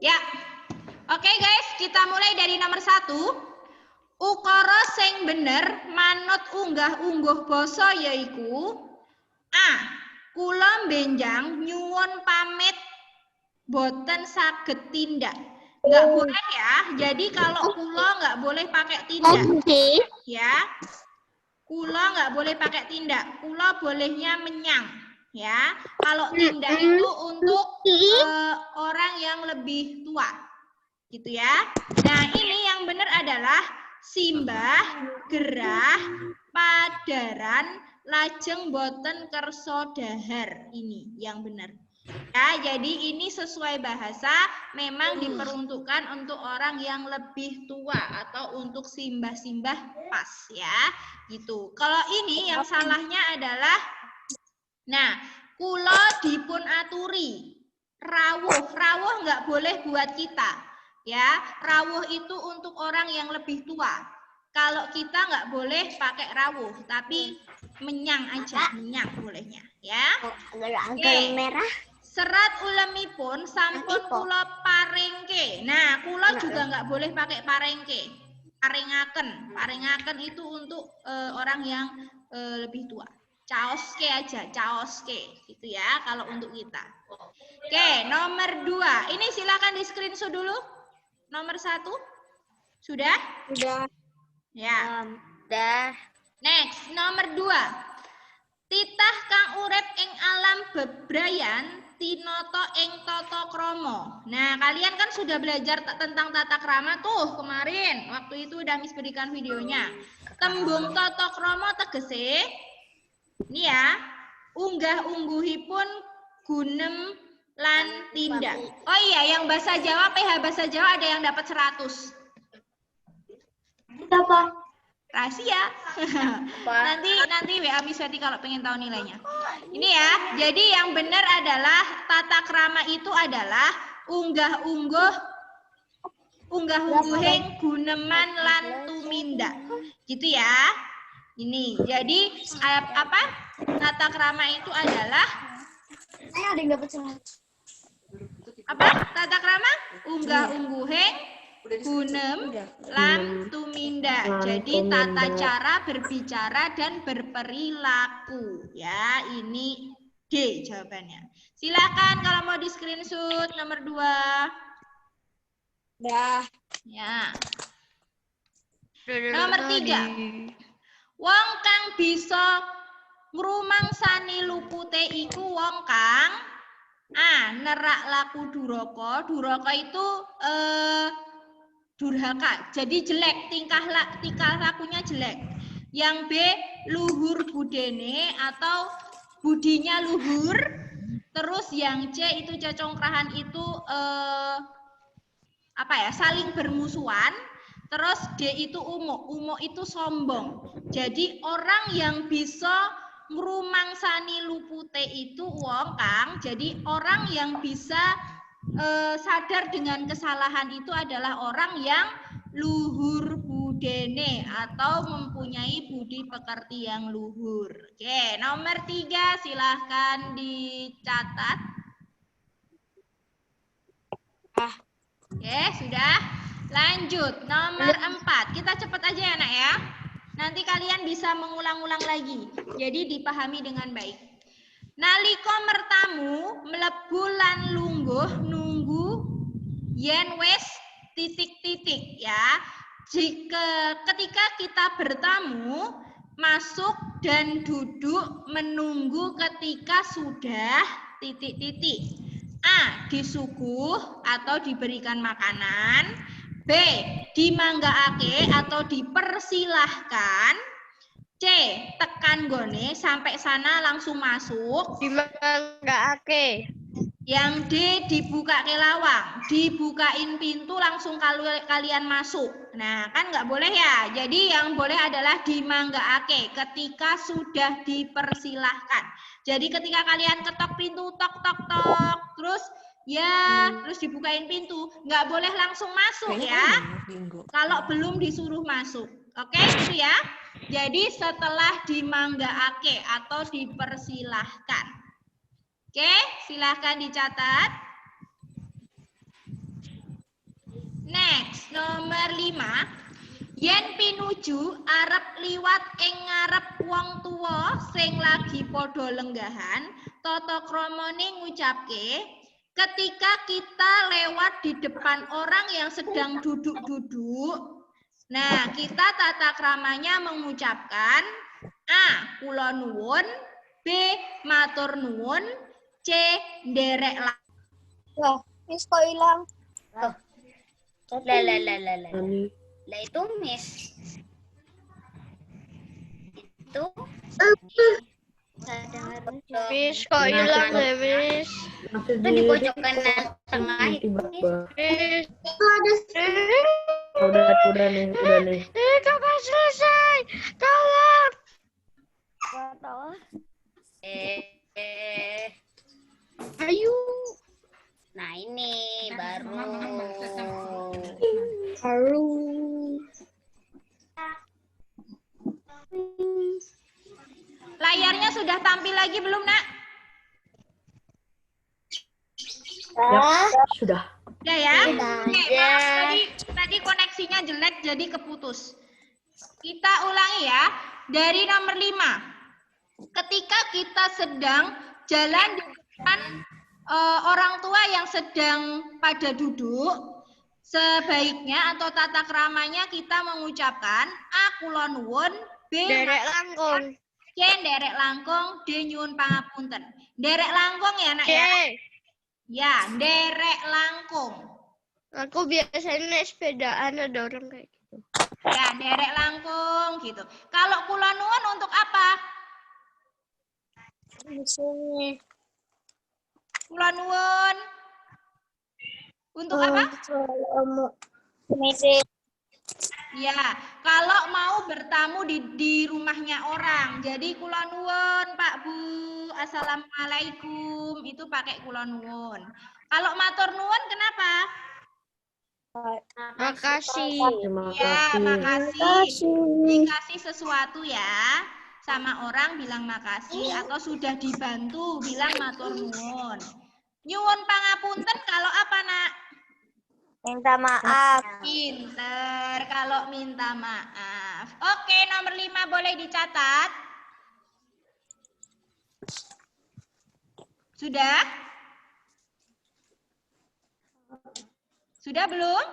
Ya. Oke guys, kita mulai dari nomor 1. Ukara sing bener manut unggah-ungguh basa yaiku A. Kula benjang nyuwun pamit boten saged tindak. Nggak boleh ya. Jadi kalau kula nggak boleh pakai tindak. Ya. Kula nggak boleh pakai tindak. Kula bolehnya menyang. Ya. Kalau tindak itu untuk orang yang lebih tua. Gitu ya. Nah, ini yang benar adalah simbah, gerah, padaran, lajeng boten kerso dahar. Ini yang benar. Ya, jadi ini sesuai bahasa memang diperuntukkan untuk orang yang lebih tua atau untuk simbah-simbah pas ya. Gitu. Kalau ini yang salahnya adalah nah, kula dipun aturi. Rawuh nggak boleh buat kita. Ya, rawuh itu untuk orang yang lebih tua. Kalau kita nggak boleh pakai rawuh, tapi menyang aja, menyang bolehnya, ya. Oke. Merah. Serat ulemipun sampun kula parengke. Nah, kula juga nggak boleh pakai parengke. Parengaken itu untuk orang yang lebih tua. Caoske aja, caoske gitu ya kalau untuk kita. Oke, nomor 2. Ini silakan di screenshot dulu. Nomor 1. Sudah? Sudah. Ya. Sudah. Next, nomor 2. Titah kang urip ing alam bebrayan tinoto ing tata krama. Nah, kalian kan sudah belajar tentang tata krama tuh kemarin. Waktu itu udah Miss berikan videonya. Tembung tata krama tegese ini ya, unggah-ungguhipun gunem lan tindak. Oh iya, yang bahasa Jawa, PH bahasa Jawa ada yang dapat 100. Apa? Rahasia. nanti WA Miss Wati kalau pengen tahu nilainya. Ini ya, jadi yang benar adalah tata krama itu adalah unggah-ungguhing guneman lan tumindak. Gitu ya. Ini. Jadi apa? Tata krama itu adalah Ada yang dapat 100. apa? Tata krama unggah-ungguhing gunem lan tumindak. Jadi tata cara berbicara dan berperilaku. Ya, ini D jawabannya. Silakan kalau mau di screenshot nomor 2. Dah. Ya. Nomor 3. Wong kang bisa ngrumangsani lupute iku wong kang A. Nerak laku duraka. Duraka itu durhaka. Jadi jelek, tingkah lakunya jelek. Yang B. Luhur budene atau budinya luhur. Terus yang C itu cecongkrahan itu apa ya? Saling bermusuhan. Terus D itu umuk. Umuk itu sombong. Jadi orang yang bisa ngrumangsani lupute itu wong kang. Jadi orang yang bisa sadar dengan kesalahan itu adalah orang yang luhur budene atau mempunyai budi pekerti yang luhur. Oke, nomor 3 silahkan dicatat. Oke, sudah. Lanjut, nomor 4. Kita cepat aja ya, Nak ya. Nanti kalian bisa mengulang-ulang lagi. Jadi dipahami dengan baik. Nalika mertamu mlebu lan lungguh nunggu yen wis titik-titik ya. Ketika kita bertamu masuk dan duduk menunggu ketika sudah titik-titik. A. Disuguh atau diberikan makanan. B. Dimanggaake atau dipersilahkan. C. Tekan gone sampai sana langsung masuk. Dimanggaake. Yang D. Dibuka ke lawang. Dibukain pintu langsung kalian masuk. Nah, kan nggak boleh ya. Jadi yang boleh adalah dimanggaake ketika sudah dipersilahkan. Jadi ketika kalian ketok pintu, tok tok tok, terus ya, terus dibukain pintu, nggak boleh langsung masuk ya. Kalau belum disuruh masuk, oke, gitu ya. Jadi setelah dimanggaake atau dipersilahkan. Oke, silahkan dicatat. Next, nomor 5. Yen pinuju arep liwat ing ngarep wong tuwa sing lagi padha lenggahan, tata kramane ngucapke ketika kita lewat di depan orang yang sedang duduk-duduk. Nah, kita tata kramanya mengucapkan A. Kula nuwun, B. Matur nuwun, C. Nderek Wah, Miss kok hilang? Lah itu Miss. Itu Miss kok hilang ya, Miss? Itu di pojok kanan tengah itu. Miss. Udah nih. Kapan selesai? Tolong. Ayo. Nah ini baru. Layarnya sudah tampil lagi belum, Nak? Ya, sudah. Udah ya? Oke, Ya. maaf, tadi koneksinya jelek jadi keputus. Kita ulangi ya. Dari nomor 5. Ketika kita sedang jalan di depan orang tua yang sedang pada duduk, sebaiknya atau tata keramanya kita mengucapkan A. Kula nuwun, B. Derek langkung. C. Nderek langkung, D. Nyuwun pangapunten. Nderek langkung ya, Nak ya? Ya, nderek langkung. Aku biasanya naik sepedaan ada orang kayak gitu. Ya, nderek langkung gitu. Kalau kula nuwun untuk apa? Di sini. Kula nuwun. Untuk apa? Ya, kalau mau bertamu di rumahnya orang. Jadi kula nuwun, Pak Bu. Assalamualaikum. Itu pakai kula nuwun. Kalau matur nuwun kenapa? Makasih. Terima Ya, kasih. makasih. Dikasih sesuatu ya. Sama orang bilang makasih atau sudah dibantu bilang matur nuwun. Nyuwun pangapunten kalau apa, Nak? Minta maaf. Pinter kalau minta maaf. Oke, nomor 5 boleh dicatat. Sudah? Sudah belum?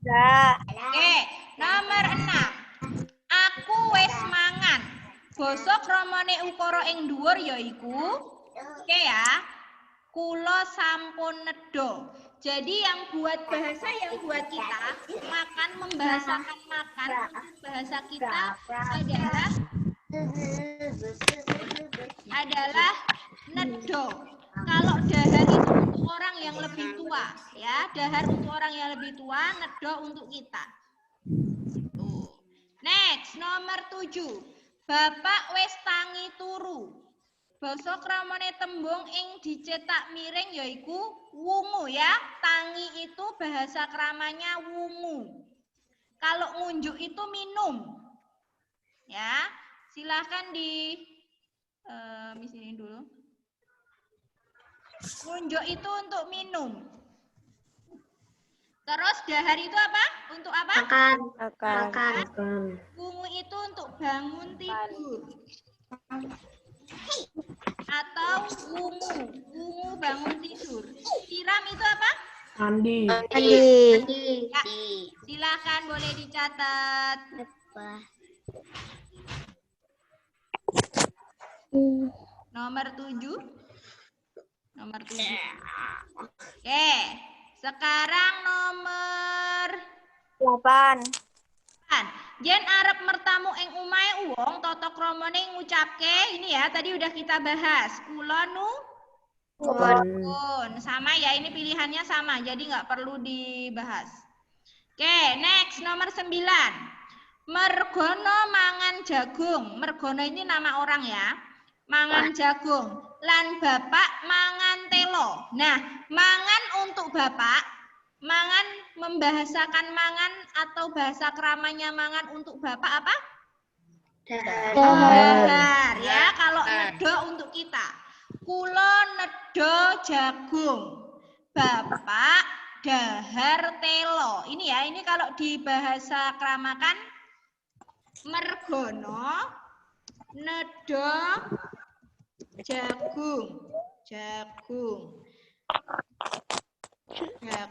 Enggak. Oke, nomor 6. Aku wis mangan. Basa kramane ukara ing dhuwur yaiku oke ya. Kula sampun nedha. Jadi yang buat bahasa yang buat kita makan membahasakan makan bahasa kita adalah nedha. Kalau dahar itu untuk orang yang lebih tua ya, dahar untuk orang yang lebih tua, nedha untuk kita. Tuh. Next, nomor 7. Bapak wis tangi turu. Basa kramane tembung ing dicetak miring yaiku wungu ya. Tangi itu bahasa kramanya wungu. Kalau ngunjuk itu minum. Ya, silahkan di sini dulu. Ngunjuk itu untuk minum. Terus dahar itu apa? Untuk apa? Makan. Wungu itu untuk bangun tidur. Atau wungu bangun tidur. Siram itu apa? Mandi. Ya, silakan boleh dicatat. Nomor 7. Nomor 7. Oke, sekarang nomor 8. Jen arep mertamu ing omahe wong tata kramane ngucapke ini ya tadi udah kita bahas. Kula nuwun. Sama ya ini pilihannya sama jadi nggak perlu dibahas. Oke, next nomor 9. Mergono mangan jagung. Mergono ini nama orang ya. Mangan jagung. Lan bapak mangan telo. Nah, mangan untuk bapak, mangan membahasakan mangan atau bahasa keramanya mangan untuk bapak apa? Dahar ya. Kalau nedha untuk kita. Kula nedha jagung. Bapak dahar telo. Ini ya, ini kalau di bahasa kramakan mergono nedo jagung. Jagung. Ya,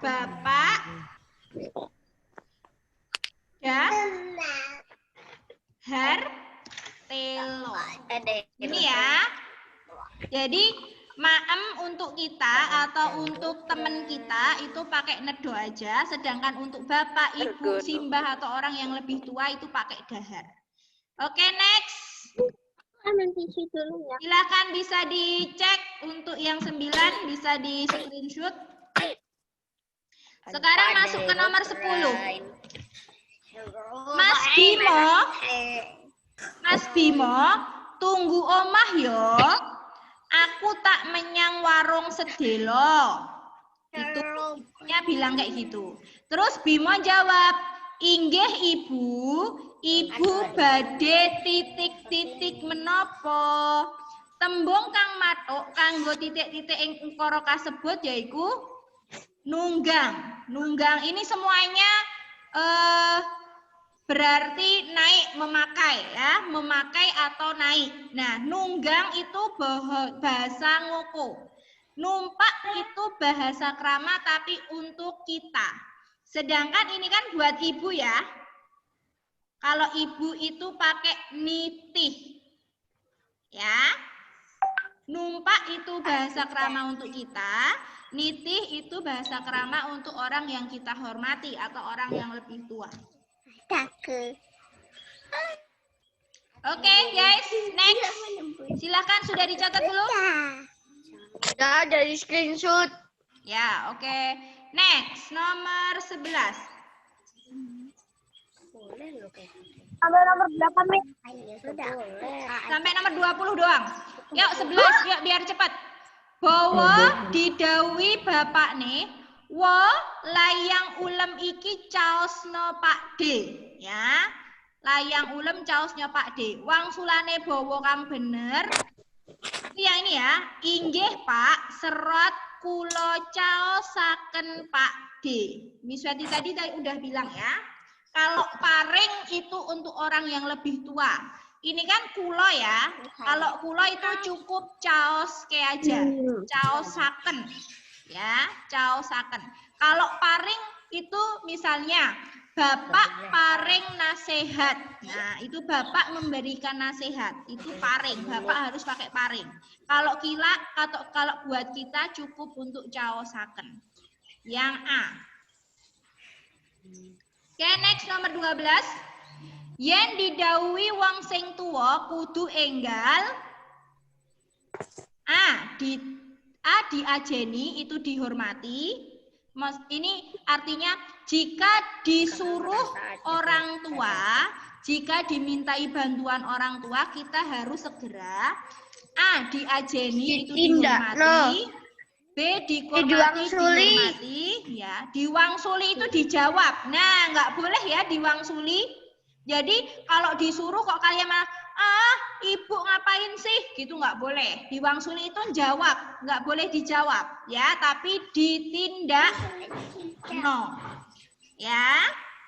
Bapak. Dahar telo. Ini ya. Jadi maem untuk kita atau untuk teman kita itu pakai nedo aja, sedangkan untuk bapak, ibu, simbah atau orang yang lebih tua itu pakai dahar. Oke, next. Silakan bisa dicek untuk yang 9, bisa di screenshot. Sekarang masuk ke nomor 10. Mas Bimo, tunggu omah yo. Aku tak menyang warung sedelo. Itu ya bilang kayak gitu. Terus Bimo jawab, inggih ibu, ibu badhe titik-titik menopo. Tembung kang matuk kanggo titik-titik ing ukara kasebut yaiku nunggang. Nunggang ini semuanya berarti naik, memakai ya, memakai atau naik. Nah, nunggang itu bahasa ngoko. Numpak itu bahasa krama tapi untuk kita. Sedangkan ini kan buat ibu ya. Kalau ibu itu pakai nitih. Ya. Numpak itu bahasa krama untuk kita. Nitih itu bahasa krama untuk orang yang kita hormati atau orang yang lebih tua. Oke, guys, next. Silakan, sudah dicatat belum? Sudah dari screenshot. Ya, oke. Next, nomor 11. Sampai nomor 8, Mek. Sampai nomor 20 doang. Yuk, 11, yuk biar cepat. Bawa didhawuhi bapak nih. Wo layang ulem iki caosno Pak D, ya. Layang ulem caosnya Pak D. Wangsulane bawa kang bener. Ya ini ya, inggih Pak, serot kula caosaken Pak D. Miswati tadi udah bilang ya. Kalau paring itu untuk orang yang lebih tua. Ini kan kulo ya. Kalau kulo itu cukup caos kayak aja. Caosaken. Ya, caosaken. Kalau paring itu misalnya bapak paring nasihat. Nah, itu bapak memberikan nasihat. Itu paring. Bapak harus pakai paring. Kalau kalau buat kita cukup untuk caosaken. Yang A. Oke, next nomor 12. Yen didhawuhi wong sing tuwa kudu enggal. Diajeni itu dihormati. Ini artinya jika disuruh orang tua, jika dimintai bantuan orang tua, kita harus segera diajeni itu dihormati. B dihormati, ya. Diwangsuli itu dijawab. Nah, nggak boleh ya diwangsuli. Jadi kalau disuruh kok kalian malah ibu ngapain sih? Gitu nggak boleh. Diwangsuli itu jawab, nggak boleh dijawab, ya. Tapi ditindak no, ya.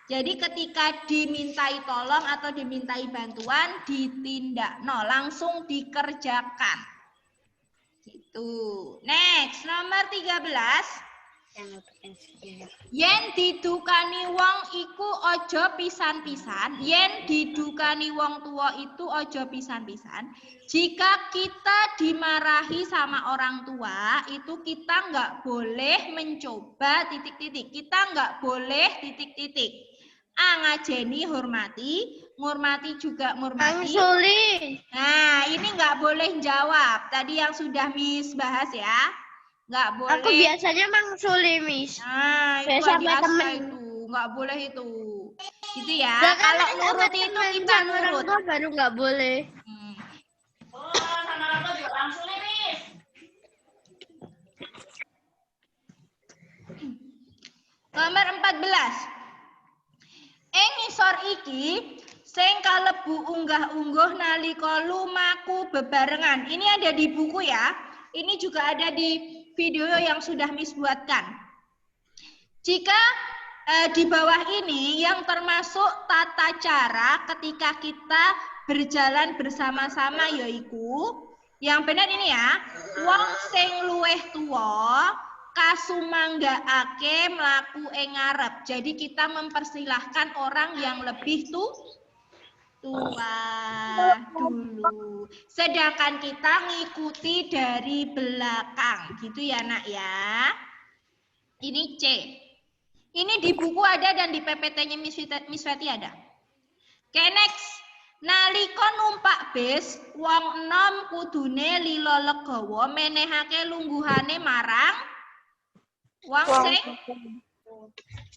Jadi ketika dimintai tolong atau dimintai bantuan, ditindak no, langsung dikerjakan. Gitu. Next, nomor 13. Yen didukani wong iku ojo pisan-pisan. Yen didukani wong tua itu ojo pisan-pisan. Jika kita dimarahi sama orang tua, itu kita nggak boleh mencoba titik-titik. Kita nggak boleh titik-titik. Ngajeni hormati, ngurmati juga ngurmati. Nah, ini nggak boleh jawab. Tadi yang sudah Miss bahas ya. Nggak boleh. Aku biasanya mangsuli, Miss. Nah, itu itu. Nggak boleh itu. Gitu ya. Nah, kalau nurut itu kita nurut. Baru nggak boleh. Sama orang tua juga langsung nih, Miss. Nomor 14. Ing ngisor iki sing kalebu unggah-ungguh nalika lumaku bebarengan. Ini ada di buku ya. Ini juga ada di video yang sudah Miss buatkan. Jika di bawah ini yang termasuk tata cara ketika kita berjalan bersama-sama yaiku yang benar ini ya, wong sing luweh tuwa kasumanggakake mlaku ing ngarep. Jadi kita mempersilahkan orang yang lebih tua dulu. Sedangkan kita ngikuti dari belakang. Gitu ya, Nak ya. Ini C. Ini di buku ada dan di PPT-nya Miss Feti ada. Oke, next. Nalika numpak bis, wong enom kudune lila legawa menehake lungguhane marang wong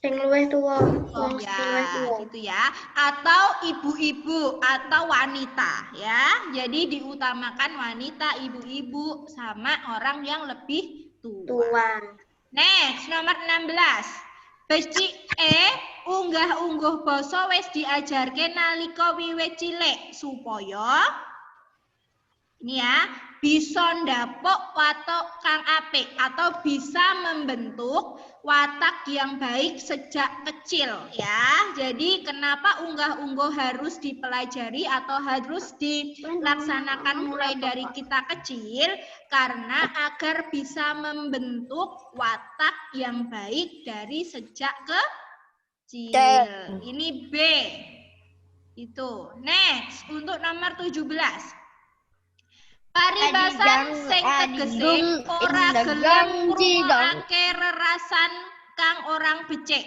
sing luwih tuwa. Oh ya, gitu ya. Atau ibu-ibu atau wanita ya. Jadi diutamakan wanita, ibu-ibu sama orang yang lebih tua. Next, nomor 16. Becik unggah-ungguh basa wis diajarke nalika wiwit cilik supaya ini ya, bisa ndapuk watak kang apik atau bisa membentuk watak yang baik sejak kecil ya. Jadi kenapa unggah-ungguh harus dipelajari atau harus dilaksanakan mulai dari kita kecil? Karena agar bisa membentuk watak yang baik dari sejak kecil. Ini B. Itu. Next, untuk nomor 17. Paribasan sing tegese ora gelem ngrungokake rerasan kang orang becik.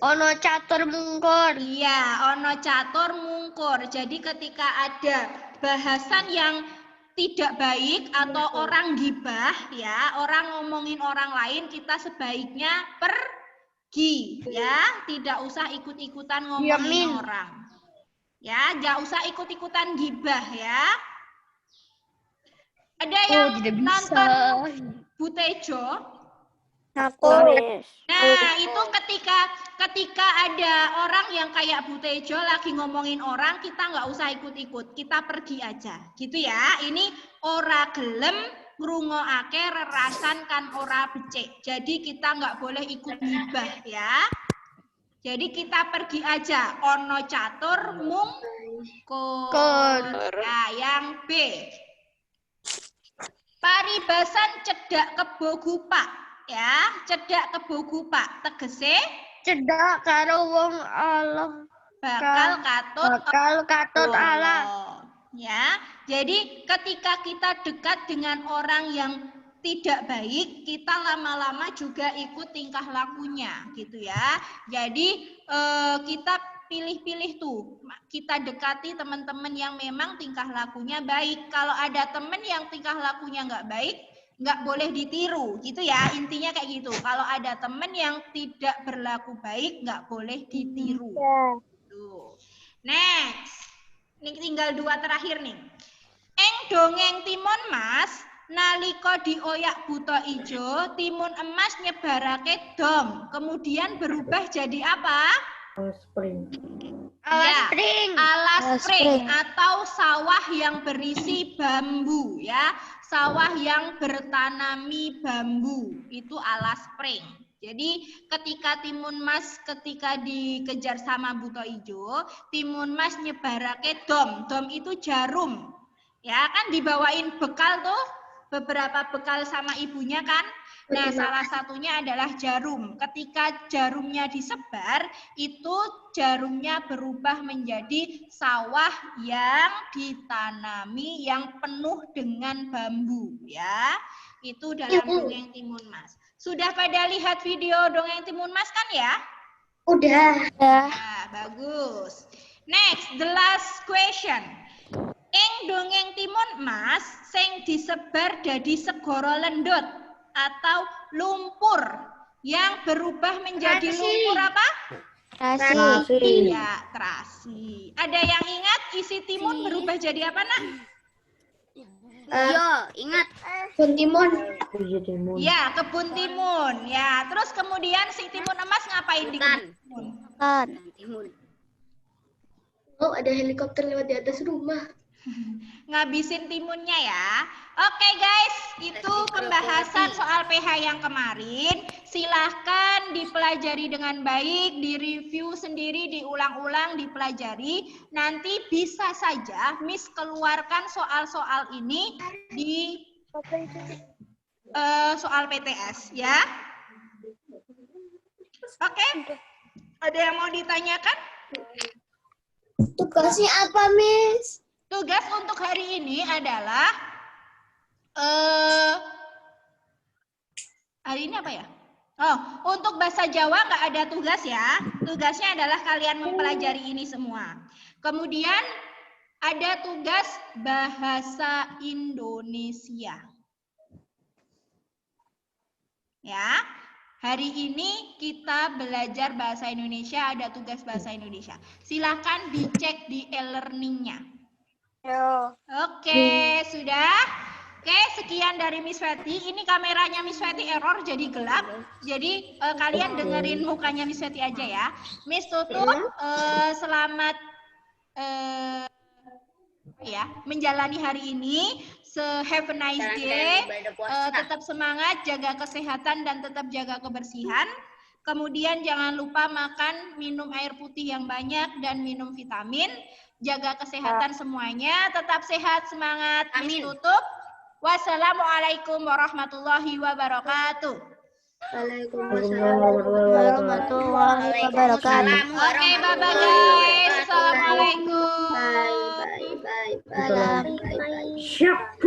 Ono catur mungkur. Iya, ono catur mungkur. Jadi ketika ada bahasan yang tidak baik atau orang gibah ya, orang ngomongin orang lain, kita sebaiknya pergi ya, tidak usah ikut-ikutan ngomongin orang. Ya, nggak usah ikut-ikutan gibah ya. Ada yang nonton Butejo? Aku. Nah, itu ketika ada orang yang kayak Butejo lagi ngomongin orang, kita nggak usah ikut-ikut, kita pergi aja, gitu ya. Ini ora gelem ngrungokake rerasan kan ora becik. Jadi kita nggak boleh ikut gibah ya. Jadi kita pergi aja. Ono catur mungkur. Nah, yang B. Paribasan cedak kebo gupak ya, cedak kebo gupak tegese Cedak karo wong Allah bakal katut Allah. Ya. Jadi ketika kita dekat dengan orang yang tidak baik, kita lama-lama juga ikut tingkah lakunya gitu ya. Jadi kita pilih-pilih tuh, kita dekati teman-teman yang memang tingkah lakunya baik. Kalau ada teman yang tingkah lakunya nggak baik, nggak boleh ditiru, gitu ya. Intinya kayak gitu. Kalau ada teman yang tidak berlaku baik, nggak boleh ditiru. Tuh. Next, ini tinggal 2 terakhir nih. Eng dongeng timun mas, nalika dioyak buta ijo, timun emas nyebarake dom, kemudian berubah jadi apa? Spring. Alas spring atau sawah yang berisi bambu ya, sawah yang bertanami bambu itu alas spring. Jadi ketika timun mas ketika dikejar sama buta ijo, timun mas nyebarake dom itu jarum ya, kan dibawain bekal tuh, beberapa bekal sama ibunya kan. Nah, salah satunya adalah jarum. Ketika jarumnya disebar, itu jarumnya berubah menjadi sawah yang ditanami, yang penuh dengan bambu, ya. Itu dalam dongeng Timun Mas. Sudah pada lihat video dongeng Timun Mas kan ya? Udah. Nah, bagus. Next, the last question. Ing dongeng Timun Mas, sing disebar dadi segara lendut atau lumpur yang berubah menjadi lumpur apa? Terasi. Ya, terasi. Ada yang ingat isi timun berubah jadi apa, Nak? Yo, ingat. Kebun timun. Ya, kebun timun. Ya, terus kemudian si timun emas ngapain di kebun timun? Oh, ada helikopter lewat di atas rumah. Ngabisin timunnya ya. Oke guys, itu pembahasan soal PH yang kemarin. Silahkan dipelajari dengan baik, direview sendiri, diulang-ulang, dipelajari. Nanti bisa saja Miss keluarkan soal-soal ini di soal PTS ya. Oke, ada yang mau ditanyakan? Tugasnya apa, Miss? Tugas untuk hari ini adalah hari ini apa ya? Oh, untuk bahasa Jawa nggak ada tugas ya. Tugasnya adalah kalian mempelajari ini semua. Kemudian ada tugas bahasa Indonesia. Ya, hari ini kita belajar bahasa Indonesia, ada tugas bahasa Indonesia. Silakan dicek di e-learning-nya. Oke, sudah? Oke, sekian dari Miss Fetty. Ini kameranya Miss Fetty error jadi gelap. Jadi kalian dengerin mukanya Miss Fetty aja ya. Miss tutup. Selamat ya menjalani hari ini. Have a nice day. Tetap semangat, jaga kesehatan dan tetap jaga kebersihan. Kemudian jangan lupa makan, minum air putih yang banyak dan minum vitamin. Jaga kesehatan semuanya, tetap sehat, semangat. Miss tutup. Wassalamualaikum warahmatullahi wabarakatuh. Waalaikumsalam warahmatullahi wabarakatuh. Oke, bye-bye guys. Assalamualaikum. Bye. Siap,